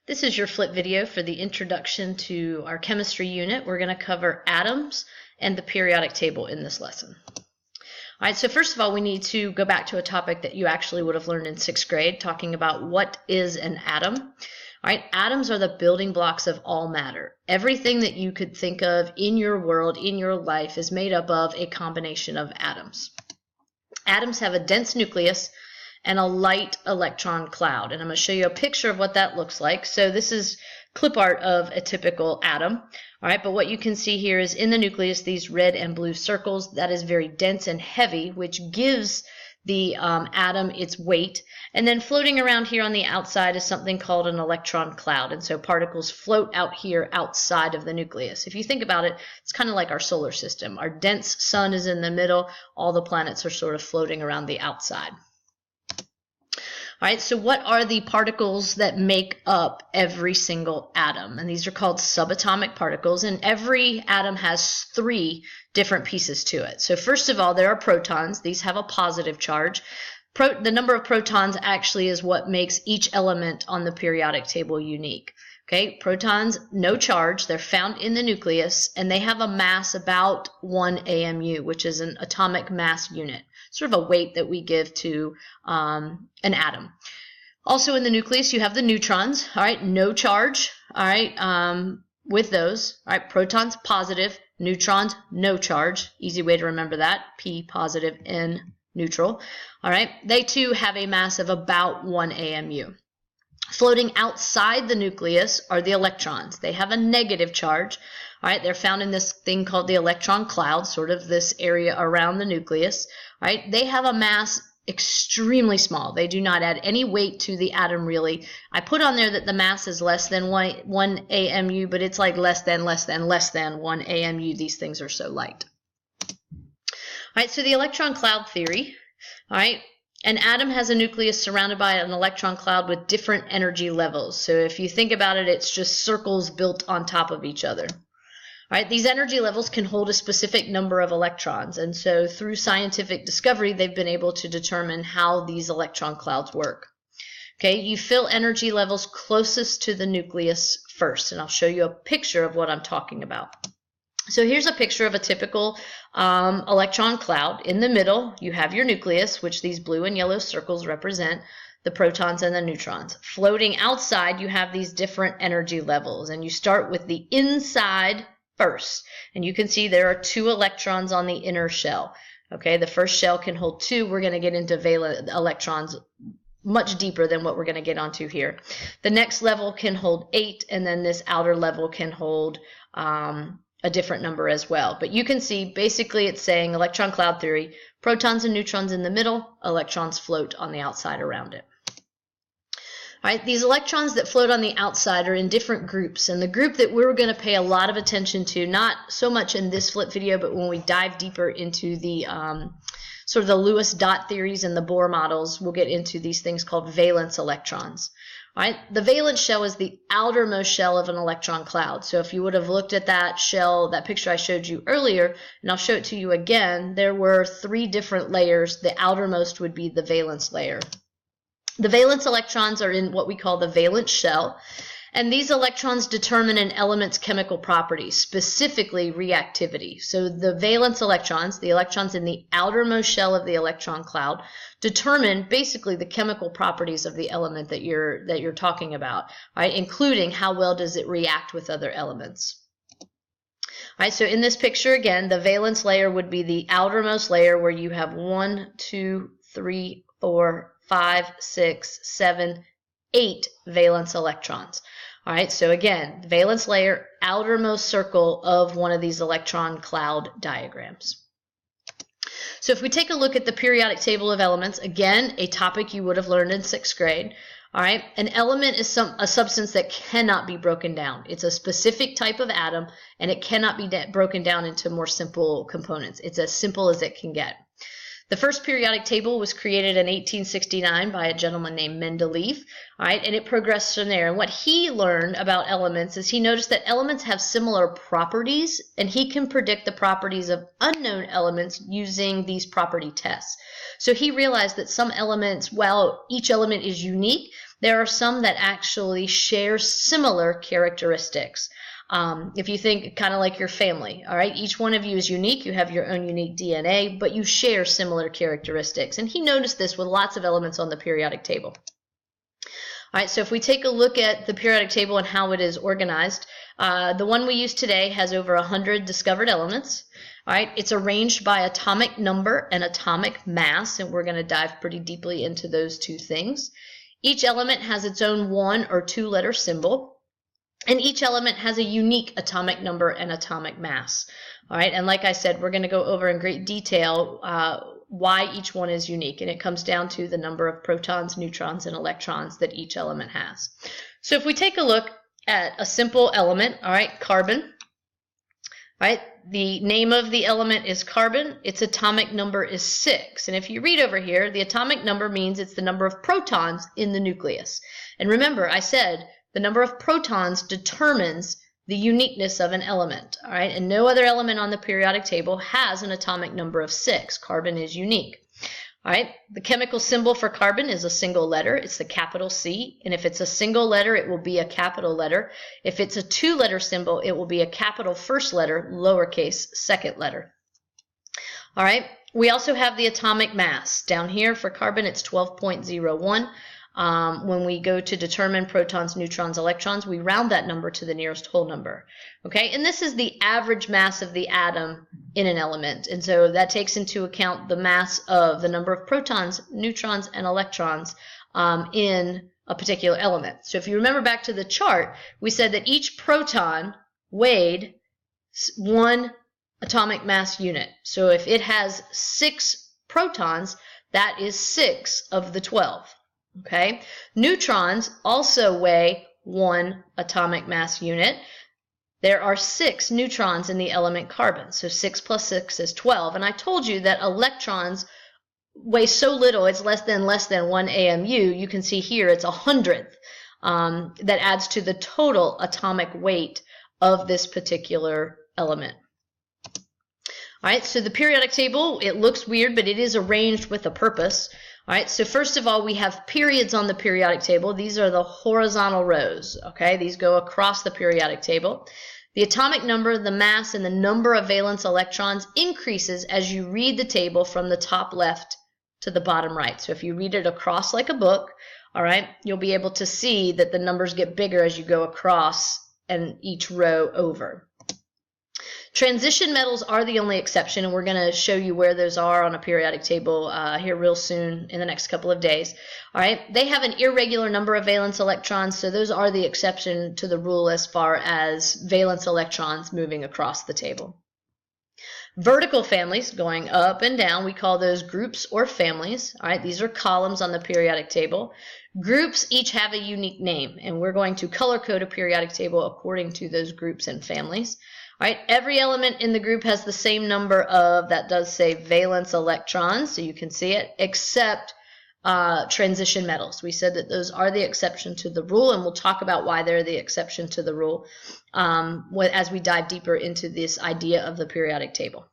This is your flip video for the introduction to our chemistry unit. We're going to cover atoms and the periodic table in this lesson. All right, so first of all, we need to go back to a topic that you actually would have learned in 6th grade, talking about what is an atom. All right, atoms are the building blocks of all matter. Everything that you could think of in your world, in your life, is made up of a combination of atoms. Atoms have a dense nucleus and a light electron cloud. And I'm going to show you a picture of what that looks like. So this is clip art of a typical atom. All right, but what you can see here is in the nucleus, these red and blue circles. That is very dense and heavy, which gives the atom its weight. And then floating around here on the outside is something called an electron cloud. And so particles float out here outside of the nucleus. If you think about it, it's kind of like our solar system. Our dense sun is in the middle. All the planets are sort of floating around the outside. All right, so what are the particles that make up every single atom? And these are called subatomic particles, and every atom has 3 different pieces to it. So first of all, there are protons. These have a positive charge. The number of protons actually is what makes each element on the periodic table unique. Okay, protons, no charge. They're found in the nucleus, and they have a mass about 1 AMU, which is an atomic mass unit, sort of a weight that we give to an atom. Also in the nucleus, you have the neutrons. All right, no charge. All right, with those. All right, protons, positive. Neutrons, no charge. Easy way to remember that. P positive, N neutral. All right, they too have a mass of about 1 AMU. Floating outside the nucleus are the electrons. They have a negative charge. All right, they're found in this thing called the electron cloud, sort of this area around the nucleus. All right, they have a mass extremely small. They do not add any weight to the atom, really. I put on there that the mass is less than 1 AMU, but it's like less than 1 AMU. These things are so light. All right, so the electron cloud theory. All right, an atom has a nucleus surrounded by an electron cloud with different energy levels. So if you think about it, it's just circles built on top of each other. All right, these energy levels can hold a specific number of electrons, and so through scientific discovery, they've been able to determine how these electron clouds work. Okay, you fill energy levels closest to the nucleus first, and I'll show you a picture of what I'm talking about. So here's a picture of a typical electron cloud. In the middle, you have your nucleus, which these blue and yellow circles represent the protons and the neutrons. Floating outside, you have these different energy levels, and you start with the inside first. And you can see there are 2 electrons on the inner shell. Okay, the first shell can hold 2. We're going to get into valence electrons much deeper than what we're going to get onto here. The next level can hold 8, and then this outer level can hold a different number as well. But you can see basically it's saying electron cloud theory, protons and neutrons in the middle, electrons float on the outside around it. All right, these electrons that float on the outside are in different groups, and the group that we're going to pay a lot of attention to, not so much in this flip video, but when we dive deeper into the sort of the Lewis dot theories and the Bohr models, we'll get into these things called valence electrons. All right, the valence shell is the outermost shell of an electron cloud. So if you would have looked at that shell, that picture I showed you earlier, and I'll show it to you again, there were 3 different layers. The outermost would be the valence layer. The valence electrons are in what we call the valence shell, and these electrons determine an element's chemical properties, specifically reactivity. So the valence electrons, the electrons in the outermost shell of the electron cloud, determine basically the chemical properties of the element that you're talking about, right? Including how well does it react with other elements. All right, so in this picture again, the valence layer would be the outermost layer where you have 1, 2, 3, 4, 5, 6, 7, 8 valence electrons. All right, so again, valence layer, outermost circle of one of these electron cloud diagrams. So if we take a look at the periodic table of elements, again, a topic you would have learned in 6th grade. All right, an element is a substance that cannot be broken down. It's a specific type of atom, and it cannot be broken down into more simple components. It's as simple as it can get. The first periodic table was created in 1869 by a gentleman named Mendeleev, all right, and it progressed from there. And what he learned about elements is he noticed that elements have similar properties, and he can predict the properties of unknown elements using these property tests. So he realized that some elements, while each element is unique, There are some that actually share similar characteristics. If you think kind of like your family, all right, each one of you is unique. You have your own unique DNA, but you share similar characteristics. And he noticed this with lots of elements on the periodic table. All right, so if we take a look at the periodic table and how it is organized, the one we use today has over 100 discovered elements. All right, it's arranged by atomic number and atomic mass, and we're going to dive pretty deeply into those two things. Each element has its own 1 or 2 letter symbol, and each element has a unique atomic number and atomic mass. All right, and like I said, we're going to go over in great detail why each one is unique, and it comes down to the number of protons, neutrons, and electrons that each element has. So if we take a look at a simple element, all right, carbon, right? The name of the element is carbon. Its atomic number is 6. And if you read over here, the atomic number means it's the number of protons in the nucleus. And remember, I said the number of protons determines the uniqueness of an element, all right? And no other element on the periodic table has an atomic number of 6. Carbon is unique. All right, the chemical symbol for carbon is a single letter. It's the capital C. And if it's a single letter, it will be a capital letter. If it's a 2-letter symbol, it will be a capital first letter, lowercase second letter. All right, we also have the atomic mass. Down here for carbon, it's 12.01. When we go to determine protons, neutrons, electrons, we round that number to the nearest whole number. Okay, and this is the average mass of the atom in an element. And so that takes into account the mass of the number of protons, neutrons, and electrons in a particular element. So if you remember back to the chart, we said that each proton weighed 1 atomic mass unit. So if it has 6 protons, that is 6 of the 12. Okay, neutrons also weigh 1 atomic mass unit. There are 6 neutrons in the element carbon, so 6 plus 6 is 12. And I told you that electrons weigh so little, it's less than 1 AMU. You can see here it's 100th. That adds to the total atomic weight of this particular element. All right, so the periodic table, it looks weird, but it is arranged with a purpose. All right, so first of all, we have periods on the periodic table. These are the horizontal rows, okay? These go across the periodic table. The atomic number, the mass, and the number of valence electrons increases as you read the table from the top left to the bottom right. So if you read it across like a book, all right, you'll be able to see that the numbers get bigger as you go across and each row over. Transition metals are the only exception, and we're going to show you where those are on a periodic table here real soon in the next couple of days. All right, they have an irregular number of valence electrons, so those are the exception to the rule as far as valence electrons moving across the table. Vertical families going up and down, we call those groups or families. All right, these are columns on the periodic table. Groups each have a unique name, and we're going to color code a periodic table according to those groups and families. All right, every element in the group has the same number of, that does say valence electrons, so you can see it, except transition metals. We said that those are the exception to the rule, and we'll talk about why they're the exception to the rule as we dive deeper into this idea of the periodic table.